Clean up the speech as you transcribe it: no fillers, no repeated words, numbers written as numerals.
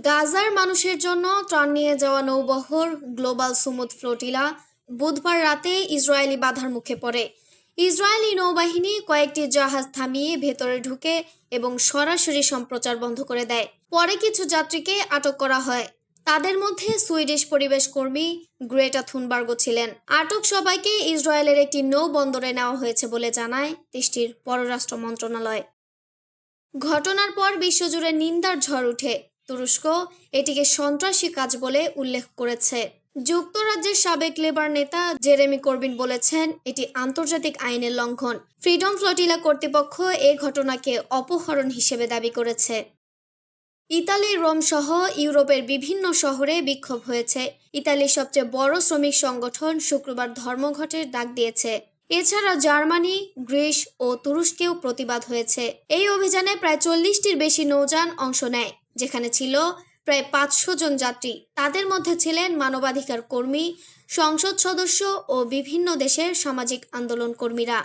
গাজার মানুষের জন্য ত্রাণ নিয়ে যাওয়া নৌবহর গ্লোবাল সুমুদ ফ্লোটিলা বুধবার রাতে ইসরায়েলি বাধার মুখে পড়ে। ইসরায়েলি নৌবাহিনী কয়েকটি জাহাজ থামিয়ে ভেতরে ঢুকে এবং সরাসরি সম্প্রচার বন্ধ করে দেয়। পরে কিছু যাত্রীকে আটক করা হয়। তাদের মধ্যে সুইডিশ পরিবেশ কর্মী গ্রেটা থুনবার্গও ছিলেন। আটক সবাইকে ইসরায়েলের একটি নৌ বন্দরে নেওয়া হয়েছে বলে জানায় দেশটির পররাষ্ট্র মন্ত্রণালয়। ঘটনার পর বিশ্বজুড়ে নিন্দার ঝড় উঠে। তুরস্ক এটিকে সন্ত্রাসী কাজ বলে উল্লেখ করেছে। যুক্তরাজ্যের সাবেক লেবার নেতা জেরেমি করবিন বলেছেন এটি আন্তর্জাতিক আইনের লঙ্ঘন। ফ্রিডম ফ্লোটিলা কর্তৃপক্ষ এই ঘটনাকে অপহরণ হিসেবে দাবি করেছে। ইতালির রোম সহ ইউরোপের বিভিন্ন শহরে বিক্ষোভ হয়েছে। ইতালির সবচেয়ে বড় শ্রমিক সংগঠন শুক্রবার ধর্মঘটের ডাক দিয়েছে। এছাড়া জার্মানি, গ্রিস ও তুরস্কেও প্রতিবাদ হয়েছে। এই অভিযানে প্রায় 40টির বেশি নৌযান অংশ নেয়, যেখানে ছিল প্রায় 500 জন যাত্রী। তাদের মধ্যে ছিলেন মানবাধিকার কর্মী, সংসদ সদস্য ও বিভিন্ন দেশের সামাজিক আন্দোলন কর্মীরা।